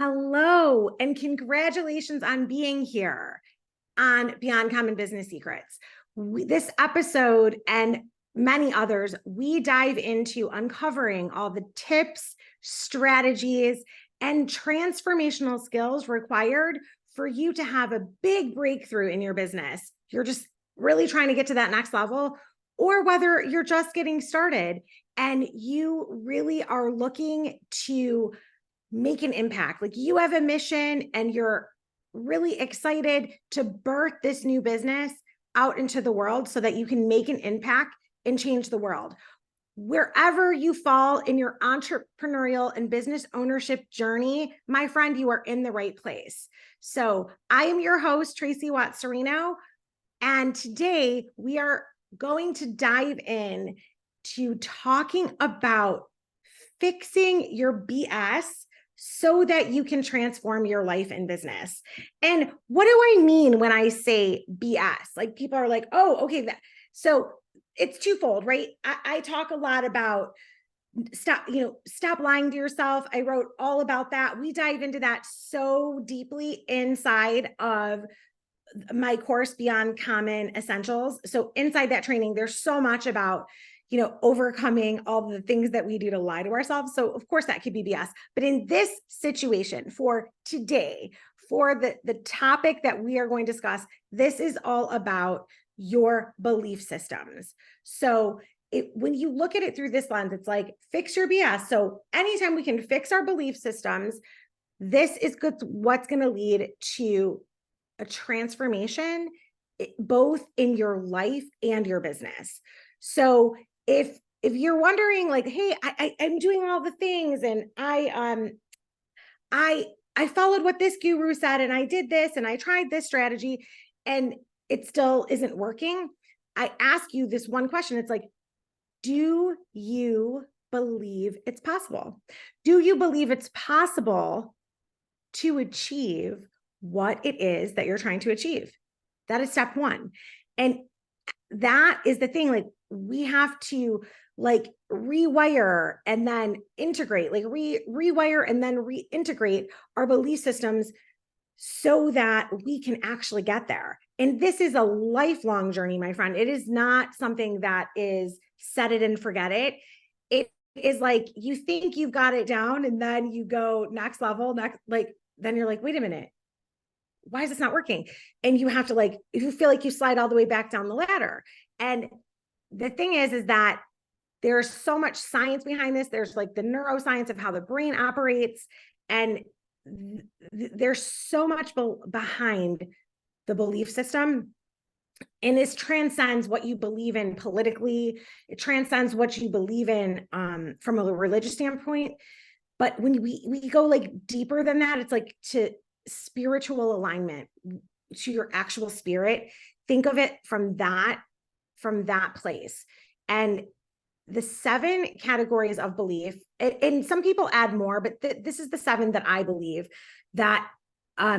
Hello, and congratulations on being here on Beyond Common Business Secrets. This episode and many others, we dive into uncovering all the tips, strategies, and transformational skills required for you to have a big breakthrough in your business. You're just really trying to get to that next level, or whether you're just getting started and you really are looking to make an impact. Like you have a mission and you're really excited to birth this new business out into the world so that you can make an impact and change the world. Wherever you fall in your entrepreneurial and business ownership journey, my friend, you are in the right place. So I am your host, Tracey Cirino, and today we are going to dive in to talking about fixing your BS so that you can transform your life and business. And what do I mean when I say BS? Like people are like, oh, okay. So it's twofold, right? I talk a lot about stop lying to yourself. I wrote all about that. We dive into that so deeply inside of my course, Beyond Common Essentials. So inside that training, there's so much about overcoming all the things that we do to lie to ourselves. So of course that could be BS, but in this situation for today, for the topic that we are going to discuss, this is all about your belief systems. So when you look at it through this lens, it's like, fix your BS. So anytime we can fix our belief systems, this is good. What's going to lead to a transformation, both in your life and your business. So if you're wondering like, hey, I'm doing all the things and I followed what this guru said and I did this and I tried this strategy and it still isn't working, I ask you this one question. It's like, do you believe it's possible? Do you believe it's possible to achieve what it is that you're trying to achieve? That is step one. And that is the thing, like we have to like rewire and then integrate, like rewire and then reintegrate our belief systems so that we can actually get there. And this is a lifelong journey, my friend. It is not something that is set it and forget it. It is like you think you've got it down and then you go next level, then you're like, wait a minute, why is this not working? And you have to like, if you feel like you slide all the way back down the ladder. And the thing is that there's so much science behind this. There's like the neuroscience of how the brain operates. And there's so much behind the belief system. And this transcends what you believe in politically. It transcends what you believe in from a religious standpoint. But when we go like deeper than that, it's like to spiritual alignment to your actual spirit. Think of it from that place. And the 7 categories of belief, and some people add more, but this is the 7 that I believe that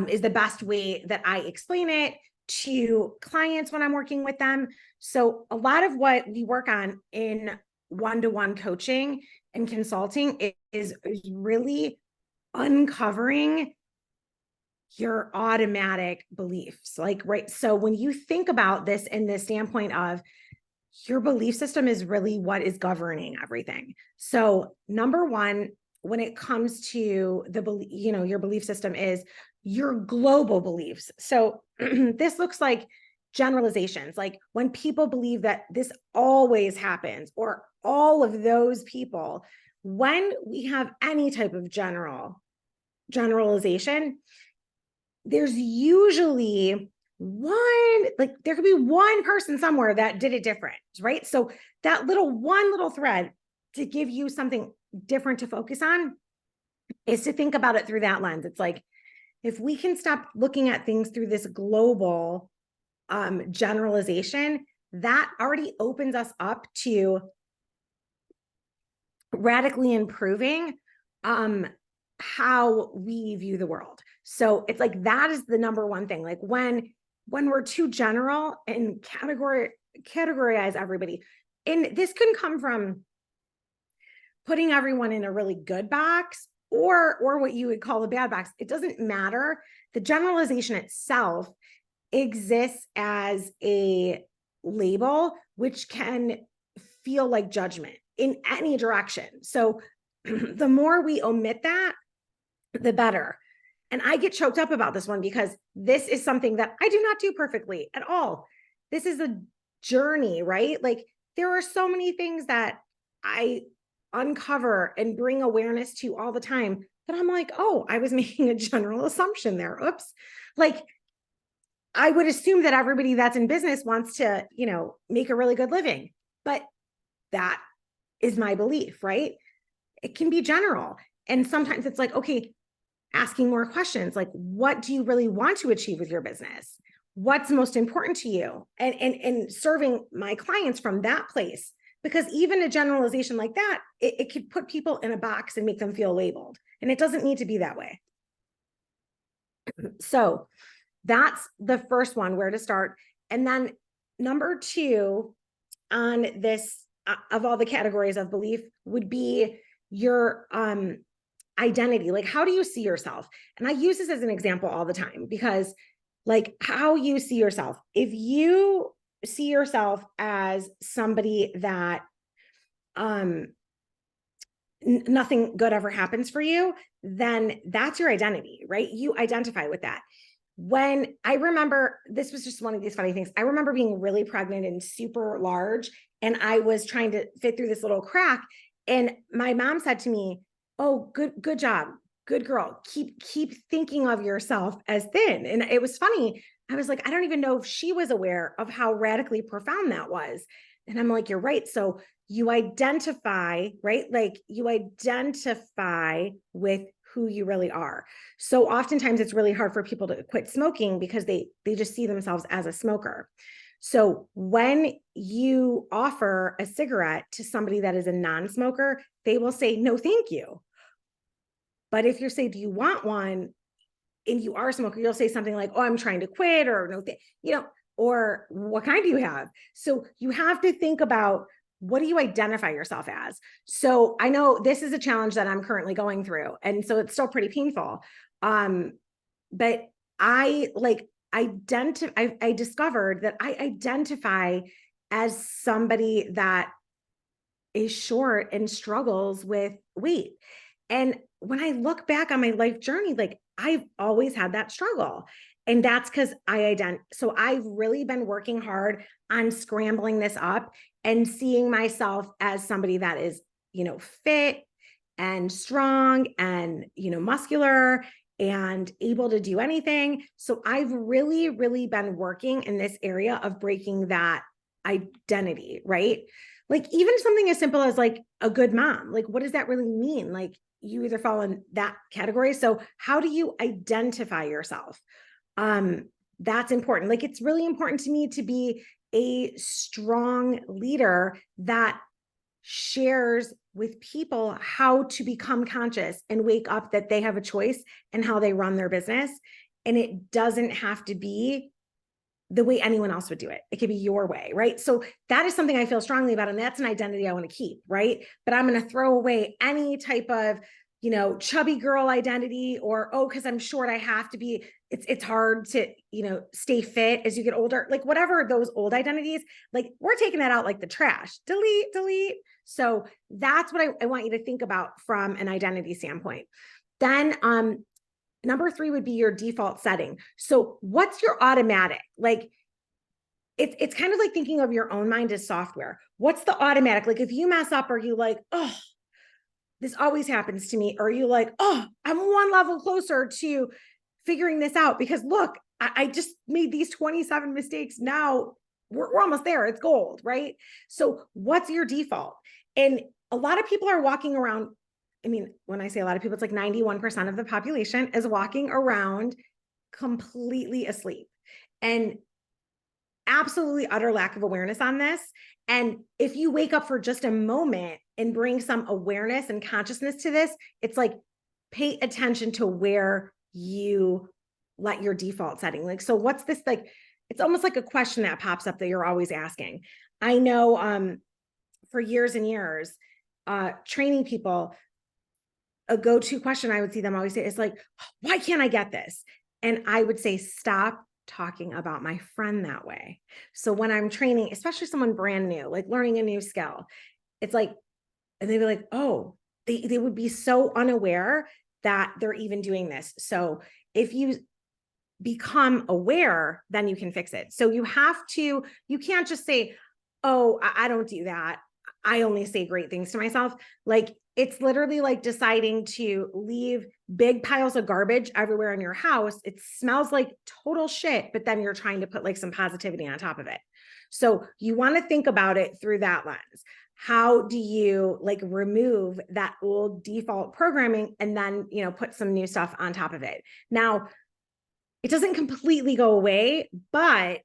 is the best way that I explain it to clients when I'm working with them. So a lot of what we work on in one-to-one coaching and consulting is really uncovering your automatic beliefs. Like, right. So when you think about this in the standpoint of your belief system is really what is governing everything. So number one, when it comes to your belief system is your global beliefs. So this looks like generalizations, like when people believe that this always happens, or all of those people, when we have any type of generalization, there's usually there could be one person somewhere that did it different, right? So that one little thread to give you something different to focus on is to think about it through that lens. It's like, if we can stop looking at things through this global generalization, that already opens us up to radically improving how we view the world. So it's like, that is the number one thing. Like when we're too general and categorize everybody, and this can come from putting everyone in a really good box or what you would call a bad box. It doesn't matter. The generalization itself exists as a label, which can feel like judgment in any direction. So the more we omit that, the better. And I get choked up about this one because this is something that I do not do perfectly at all. This is a journey, right? Like there are so many things that I uncover and bring awareness to all the time that I'm like, oh, I was making a general assumption there. Oops. Like I would assume that everybody that's in business wants to, make a really good living, but that is my belief, right? It can be general. And sometimes it's like, okay, asking more questions, like, what do you really want to achieve with your business? What's most important to you? And serving my clients from that place, because even a generalization like that, it could put people in a box and make them feel labeled. And it doesn't need to be that way. So that's the first one, where to start. And then number 2 on this, of all the categories of belief, would be your identity. Like, how do you see yourself? And I use this as an example all the time, because like how you see yourself, if you see yourself as somebody that nothing good ever happens for you, then that's your identity, right? You identify with that. When I remember, this was just one of these funny things. I remember being really pregnant and super large, and I was trying to fit through this little crack. And my mom said to me, "Oh, good job. Good girl. Keep thinking of yourself as thin." And it was funny. I was like, I don't even know if she was aware of how radically profound that was. And I'm like, you're right. So you identify, right? Like you identify with who you really are. So oftentimes it's really hard for people to quit smoking because they just see themselves as a smoker. So when you offer a cigarette to somebody that is a non-smoker, they will say, no, thank you. But if you say, do you want one? And you are a smoker, you'll say something like, oh, I'm trying to quit, or no, or what kind do you have? So you have to think about, what do you identify yourself as? So I know this is a challenge that I'm currently going through. And so it's still pretty painful. But I discovered that I identify as somebody that is short and struggles with weight. And when I look back on my life journey, like I've always had that struggle. And that's because so I've really been working hard on scrambling this up and seeing myself as somebody that is, fit and strong and, muscular and able to do anything. So I've really, really been working in this area of breaking that identity, right? Like even something as simple as like a good mom, like what does that really mean? Like you either fall in that category. So how do you identify yourself? That's important. Like it's really important to me to be a strong leader that shares with people how to become conscious and wake up that they have a choice in how they run their business. And it doesn't have to be the way anyone else would do it. It could be your way, right? So that is something I feel strongly about. And that's an identity I want to keep, right? But I'm going to throw away any type of, chubby girl identity, or, oh, because I'm short, I have to be, it's hard to, stay fit as you get older, like whatever those old identities, like we're taking that out like the trash, delete. So that's what I want you to think about from an identity standpoint. Then, number 3 would be your default setting. So what's your automatic? Like it's kind of like thinking of your own mind as software. What's the automatic? Like if you mess up, are you like, oh, this always happens to me? Or are you like, oh, I'm one level closer to figuring this out because look, I just made these 27 mistakes. Now we're almost there. It's gold, right? So what's your default? And a lot of people are walking around. I mean, when I say a lot of people, it's like 91% of the population is walking around completely asleep and absolutely utter lack of awareness on this. And if you wake up for just a moment and bring some awareness and consciousness to this, it's like, pay attention to where you let your default setting. Like, so what's this? Like, it's almost like a question that pops up that you're always asking. I know, for years and years, training people, a go-to question I would see them always say is like, why can't I get this? And I would say, stop talking about my friend that way. So when I'm training, especially someone brand new, like learning a new skill, it's like, and they'd be like, oh, they would be so unaware that they're even doing this. So if you become aware, then you can fix it. So you can't just say, oh, I don't do that. I only say great things to myself. Like, it's literally like deciding to leave big piles of garbage everywhere in your house. It smells like total shit, but then you're trying to put like some positivity on top of it. So you want to think about it through that lens. How do you like remove that old default programming and then, put some new stuff on top of it? Now, it doesn't completely go away, but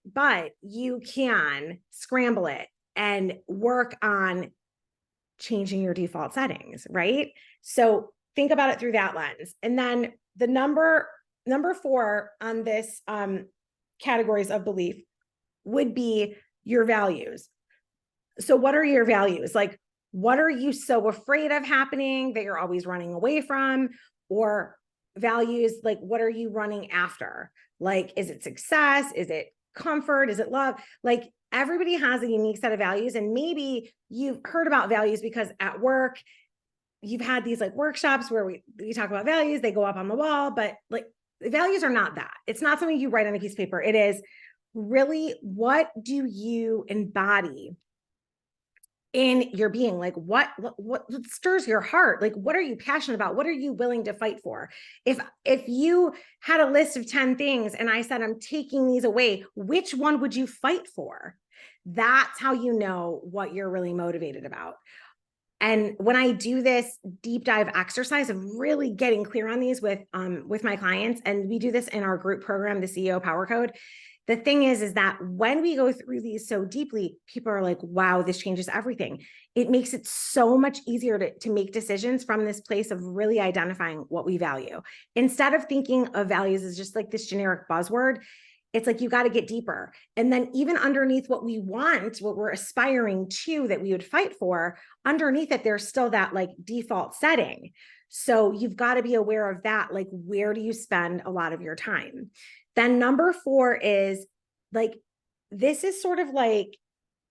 you can scramble it and work on changing your default settings, right? So think about it through that lens. And then the number 4 on this categories of belief would be your values. So what are your values? Like, what are you so afraid of happening that you're always running away from? Or values, like, what are you running after? Like, is it success? Is it comfort? Is it love? Like, everybody has a unique set of values. And maybe you've heard about values because at work, you've had these like workshops where we talk about values, they go up on the wall, but like, the values are not that. It's not something you write on a piece of paper. It is really, what do you embody in your being? Like, what stirs your heart? Like, what are you passionate about? What are you willing to fight for? If you had a list of 10 things and I said, I'm taking these away, which one would you fight for? That's how you know what you're really motivated about. And when I do this deep dive exercise of really getting clear on these with my clients, and we do this in our group program, the CEO Power Code, the thing is that when we go through these so deeply, people are like, wow, this changes everything. It makes it so much easier to make decisions from this place of really identifying what we value. Instead of thinking of values as just like this generic buzzword, it's like, you got to get deeper. And then even underneath what we want, what we're aspiring to, that we would fight for, underneath it, there's still that like default setting. So you've got to be aware of that. Like, where do you spend a lot of your time? Then number 4 is like, this is sort of like,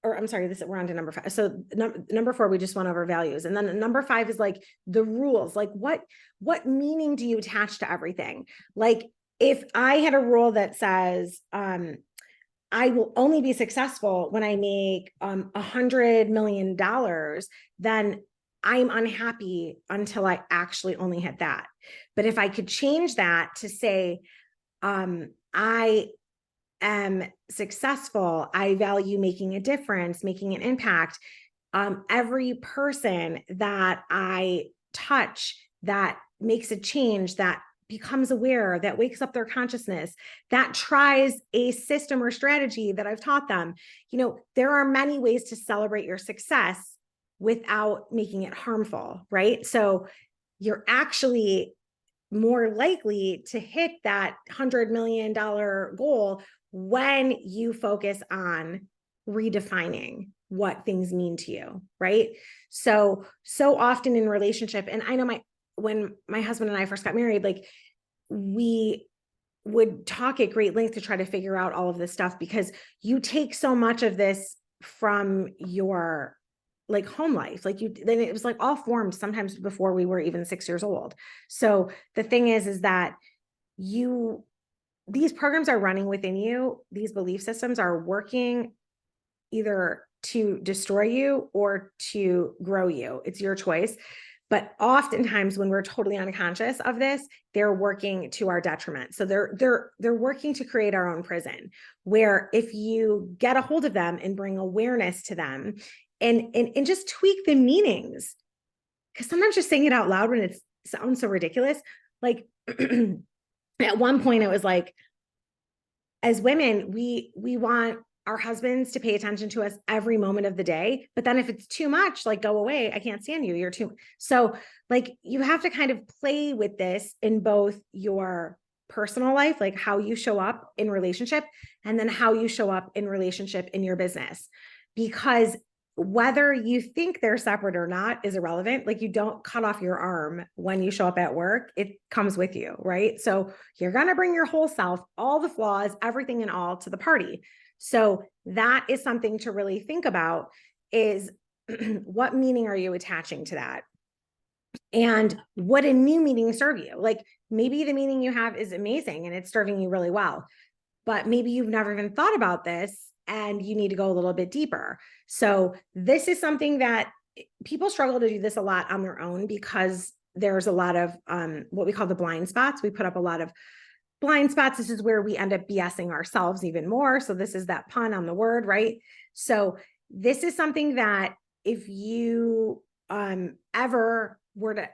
or I'm sorry, we're on to number 5. So number 4, we just went over values. And then number 5 is like the rules. Like, what meaning do you attach to everything? Like, if I had a rule that says, I will only be successful when I make $100 million, then I'm unhappy until I actually only hit that. But if I could change that to say, I am successful, I value making a difference, making an impact. Every person that I touch that makes a change, that becomes aware, that wakes up their consciousness, that tries a system or strategy that I've taught them. There are many ways to celebrate your success without making it harmful, right? So you're actually more likely to hit that $100 million goal when you focus on redefining what things mean to you, right? So often in relationship, and I know when my husband and I first got married, like, we would talk at great length to try to figure out all of this stuff, because you take so much of this from your like home life. Like, then it was like all formed sometimes before we were even 6 years old. So the thing is that these programs are running within you. These belief systems are working either to destroy you or to grow you. It's your choice. But oftentimes when we're totally unconscious of this, they're working to our detriment. So they're working to create our own prison, where if you get a hold of them and bring awareness to them and just tweak the meanings, because sometimes just saying it out loud when it sounds so ridiculous. Like at one point it was like, as women, we want our husbands to pay attention to us every moment of the day. But then if it's too much, like, go away, I can't stand you, you're too. So like, you have to kind of play with this in both your personal life, like how you show up in relationship, and then how you show up in relationship in your business. Because whether you think they're separate or not is irrelevant. Like, you don't cut off your arm when you show up at work. It comes with you, right? So you're going to bring your whole self, all the flaws, everything and all to the party. So that is something to really think about, is what meaning are you attaching to that? And would a new meaning serve you? Like, maybe the meaning you have is amazing and it's serving you really well, but maybe you've never even thought about this and you need to go a little bit deeper. So this is something that people struggle to do this a lot on their own, because there's a lot of what we call the blind spots. We put up a lot of blind spots. This is where we end up BSing ourselves even more. So this is that pun on the word, right? So this is something that if you ever were to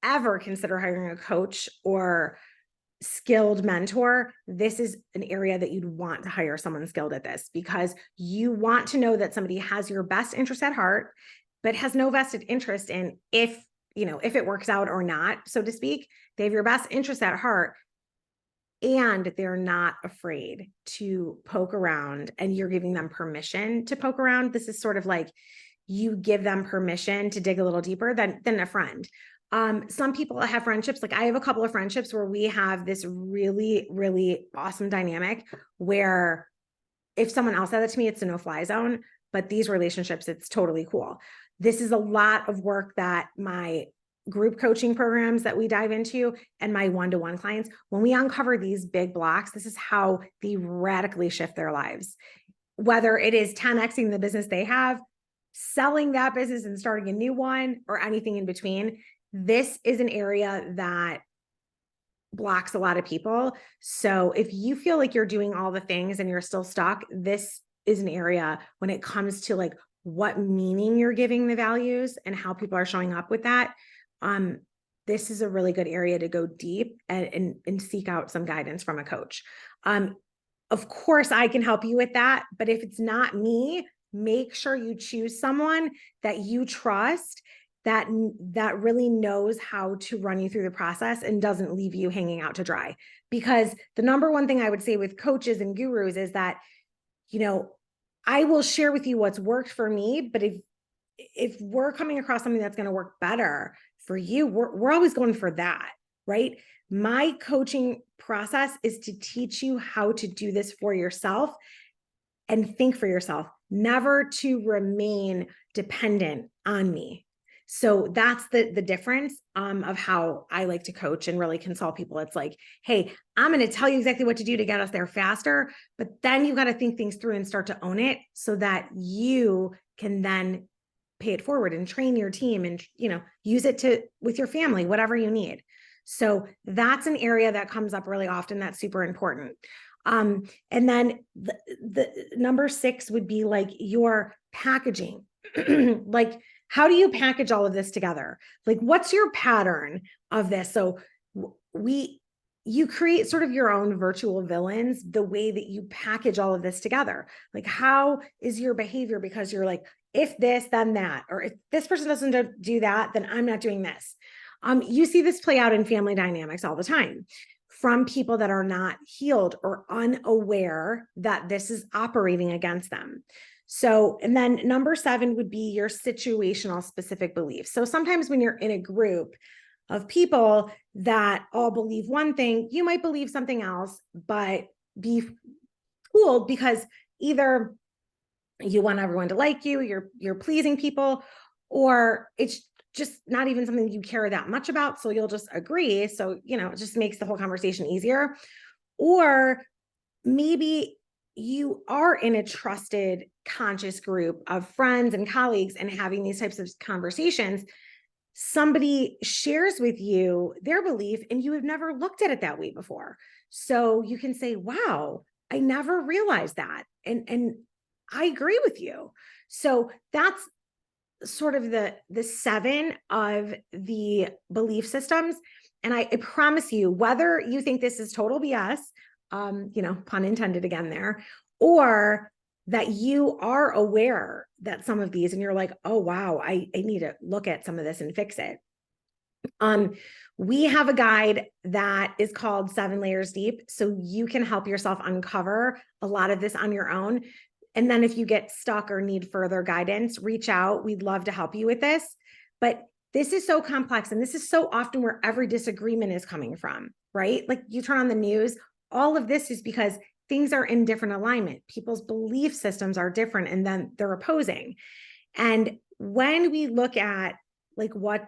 ever consider hiring a coach or skilled mentor, this is an area that you'd want to hire someone skilled at this, because you want to know that somebody has your best interest at heart, but has no vested interest in if it works out or not, so to speak. They have your best interest at heart, and they're not afraid to poke around, and you're giving them permission to poke around. This is sort of like you give them permission to dig a little deeper than a friend. Some people have friendships. Like, I have a couple of friendships where we have this really, really awesome dynamic where if someone else said that to me, it's a no-fly zone, but these relationships, it's totally cool. This is a lot of work that my group coaching programs that we dive into and my one-to-one clients, when we uncover these big blocks, this is how they radically shift their lives. Whether it is 10xing the business they have, selling that business and starting a new one, or anything in between, this is an area that blocks a lot of people. So if you feel like you're doing all the things and you're still stuck, this is an area when it comes to like what meaning you're giving the values and how people are showing up with that. This is a really good area to go deep and seek out some guidance from a coach. Of course, I can help you with that, but if it's not me, make sure you choose someone that you trust, that really knows how to run you through the process and doesn't leave you hanging out to dry. Because the number one thing I would say with coaches and gurus is that, I will share with you what's worked for me, but if we're coming across something that's going to work better for you, we're always going for that, right? My coaching process is to teach you how to do this for yourself and think for yourself, never to remain dependent on me. So that's the difference of how I like to coach and really consult people. It's like, hey, I'm going to tell you exactly what to do to get us there faster, but then you've got to think things through and start to own it so that you can then pay it forward and train your team and, use it with your family, whatever you need. So that's an area that comes up really often. That's super important. And then the number 6 would be like your packaging. Like, how do you package all of this together? Like, what's your pattern of this? So you create sort of your own virtual villains, the way that you package all of this together. Like, how is your behavior? Because you're like, if this, then that, or if this person doesn't do that, then I'm not doing this. You see this play out in family dynamics all the time, from people that are not healed or unaware that this is operating against them. So, and then number 7 would be your situational specific beliefs. So sometimes when you're in a group of people that all believe one thing, you might believe something else, but be fooled because either you want everyone to like you, you're pleasing people, or it's just not even something you care that much about. So you'll just agree. So, it just makes the whole conversation easier. Or maybe you are in a trusted, conscious group of friends and colleagues and having these types of conversations. Somebody shares with you their belief and you have never looked at it that way before. So you can say, wow, I never realized that. And I agree with you. So that's sort of the 7 of the belief systems. And I promise you, whether you think this is total BS, pun intended again there, or that you are aware that some of these, and you're like, oh, wow, I need to look at some of this and fix it. We have a guide that is called 7 Layers Deep. So you can help yourself uncover a lot of this on your own. And then if you get stuck or need further guidance, reach out. We'd love to help you with this. But this is so complex. And this is so often where every disagreement is coming from, right? Like you turn on the news, all of this is because things are in different alignment. People's belief systems are different and then they're opposing. And when we look at like what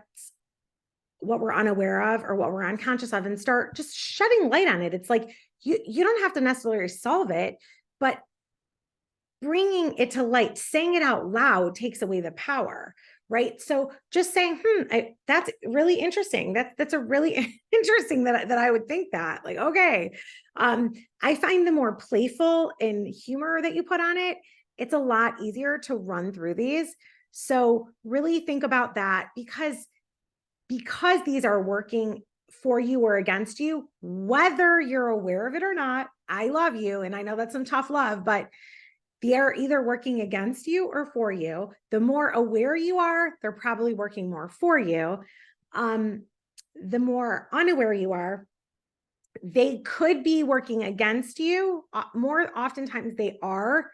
we're unaware of or what we're unconscious of and start just shedding light on it, it's like you don't have to necessarily solve it, but bringing it to light, saying it out loud takes away the power, right? So just saying, that's really interesting. That's a really interesting that I would think that, like, okay. I find the more playful and humor that you put on it, it's a lot easier to run through these. So really think about that because these are working for you or against you, whether you're aware of it or not. I love you. And I know that's some tough love, but they're either working against you or for you. The more aware you are, they're probably working more for you. The more unaware you are, they could be working against you. More oftentimes they are,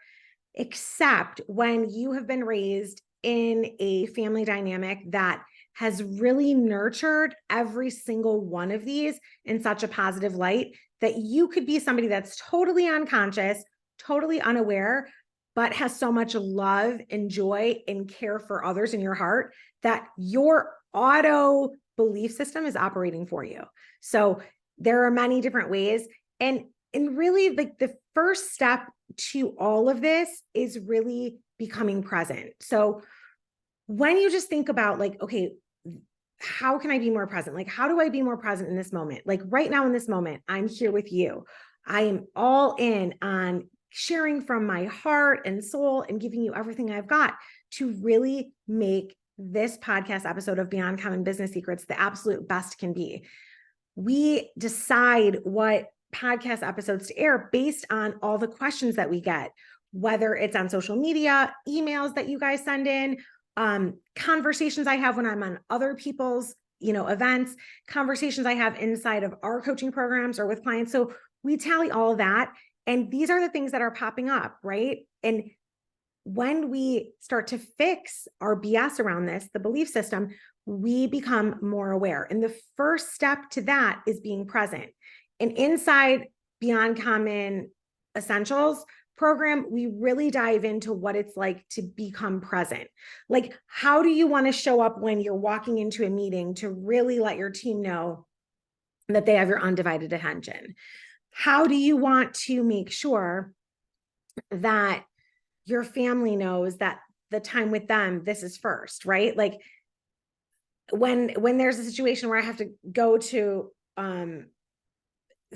except when you have been raised in a family dynamic that has really nurtured every single one of these in such a positive light that you could be somebody that's totally unconscious, totally unaware, but has so much love and joy and care for others in your heart that your auto belief system is operating for you. So there are many different ways. And really, like, the first step to all of this is really becoming present. So when you just think about, like, okay, how can I be more present? Like, how do I be more present in this moment? Like right now in this moment, I'm here with you. I am all in on sharing from my heart and soul and giving you everything I've got to really make this podcast episode of Beyond Common Business Secrets the absolute best can be. We decide what podcast episodes to air based on all the questions that we get, whether it's on social media, emails that you guys send in, conversations I have when I'm on other people's, events, conversations I have inside of our coaching programs or with clients. So we tally all that. And these are the things that are popping up, right? And when we start to fix our BS around this, the belief system, we become more aware. And the first step to that is being present. And inside Beyond Common Essentials program, we really dive into what it's like to become present. Like, how do you want to show up when you're walking into a meeting to really let your team know that they have your undivided attention? How do you want to make sure that your family knows that the time with them, this is first, right? Like when there's a situation where I have to go to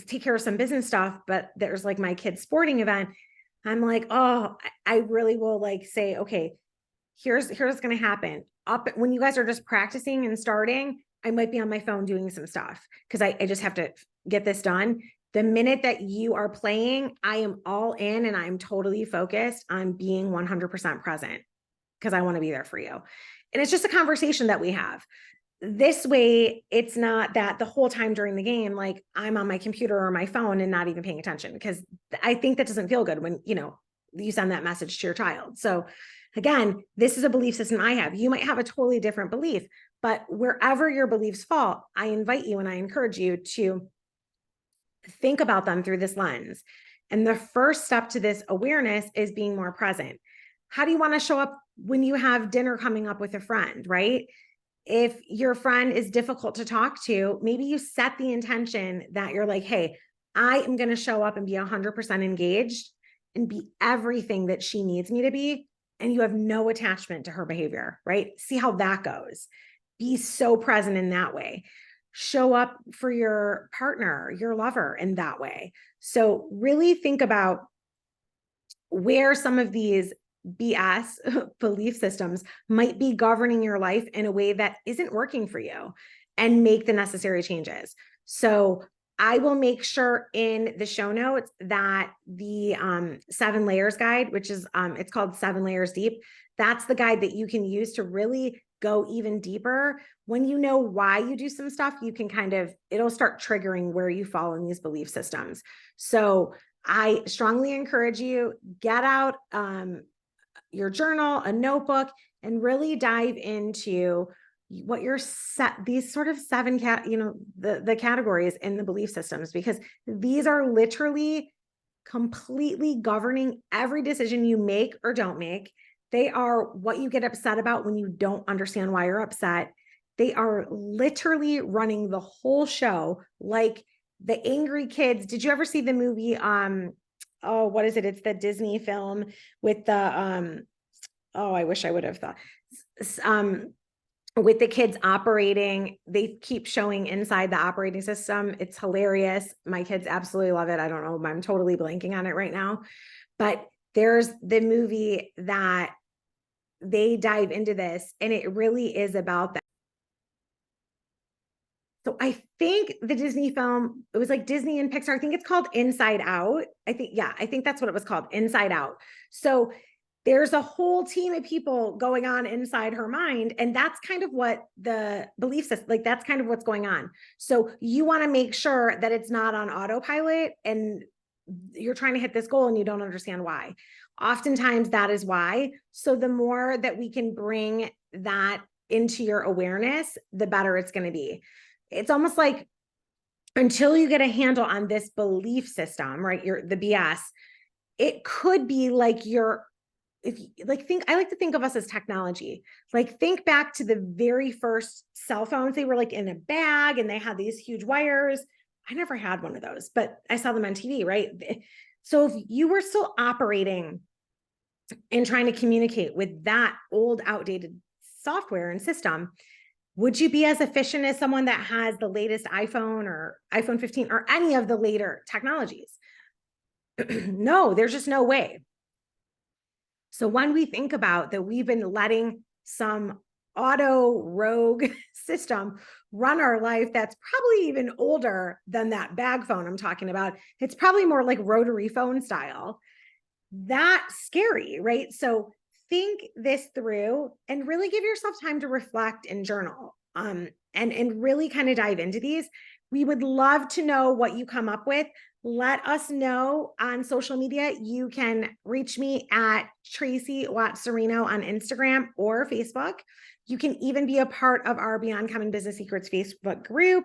take care of some business stuff, but there's like my kid's sporting event, I'm like, oh, I really will like say, okay, here's what's going to happen. Up when you guys are just practicing and starting, I might be on my phone doing some stuff because I just have to get this done. The minute that you are playing, I am all in and I'm totally focused on being 100% present because I want to be there for you. And it's just a conversation that we have. This way, it's not that the whole time during the game, like I'm on my computer or my phone and not even paying attention, because I think that doesn't feel good when, you send that message to your child. So again, this is a belief system I have. You might have a totally different belief, but wherever your beliefs fall, I invite you and I encourage you to think about them through this lens. And the first step to this awareness is being more present. How do you want to show up when you have dinner coming up with a friend, right? If your friend is difficult to talk to, maybe you set the intention that you're like, hey, I am going to show up and be 100% engaged and be everything that she needs me to be. And you have no attachment to her behavior, right? See how that goes. Be so present in that way. Show up for your partner, your lover in that way. So really think about where some of these BS belief systems might be governing your life in a way that isn't working for you, and make the necessary changes. So I will make sure in the show notes that the 7 layers guide, which is it's called 7 Layers Deep. That's the guide that you can use to really go even deeper. When you know why you do some stuff, you can it'll start triggering where you fall in these belief systems. So I strongly encourage you, get out your journal, a notebook, and really dive into what your these sort of 7 the categories in the belief systems, because these are literally completely governing every decision you make or don't make. They are what you get upset about when you don't understand why you're upset. They are literally running the whole show, like the angry kids. Did you ever see the movie? Oh, what is it? It's the Disney film with the oh, I wish I would have thought. With the kids operating, they keep showing inside the operating system. It's hilarious. My kids absolutely love it. I don't know, I'm totally blanking on it right now, but there's the movie that they dive into this, and it really is about that. So I think the Disney film, it was like Disney and Pixar. I think it's called Inside Out. I think that's what it was called, Inside Out. So there's a whole team of people going on inside her mind. And that's kind of what the belief system, like that's kind of what's going on. So you want to make sure that it's not on autopilot and you're trying to hit this goal and you don't understand why. Oftentimes that is why. So the more that we can bring that into your awareness, the better it's going to be. It's almost like until you get a handle on this belief system, right? The BS, it could be like I like to think of us as technology. Like think back to the very first cell phones. They were like in a bag and they had these huge wires. I never had one of those, but I saw them on TV, right? So if you were still operating and trying to communicate with that old, outdated software and system, would you be as efficient as someone that has the latest iPhone or iPhone 15 or any of the later technologies? No, there's just no way. So when we think about that, we've been letting some auto rogue system run our life that's probably even older than that bag phone I'm talking about. It's probably more like rotary phone style. That's scary, right? So think this through and really give yourself time to reflect and journal, and really kind of dive into these. We would love to know what you come up with. Let us know on social media. You can reach me at Tracey Cirino on Instagram or Facebook. You can even be a part of our Beyond Common Business Secrets Facebook group.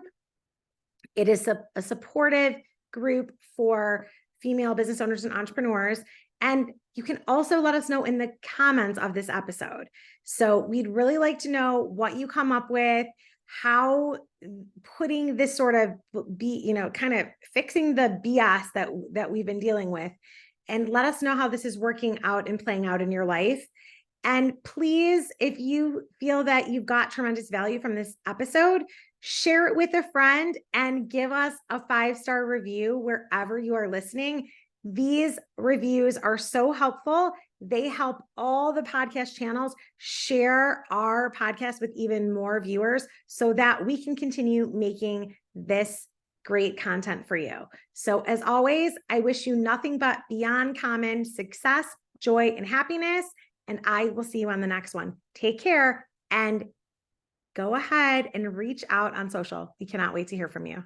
It is a supportive group for female business owners and entrepreneurs. And you can also let us know in the comments of this episode. So we'd really like to know what you come up with, how putting this sort of kind of fixing the BS that we've been dealing with, and let us know how this is working out and playing out in your life. And please, if you feel that you've got tremendous value from this episode, share it with a friend and give us a 5-star review wherever you are listening. These reviews are so helpful. They help all the podcast channels share our podcast with even more viewers so that we can continue making this great content for you. So as always, I wish you nothing but beyond common success, joy, and happiness. And I will see you on the next one. Take care and go ahead and reach out on social. We cannot wait to hear from you.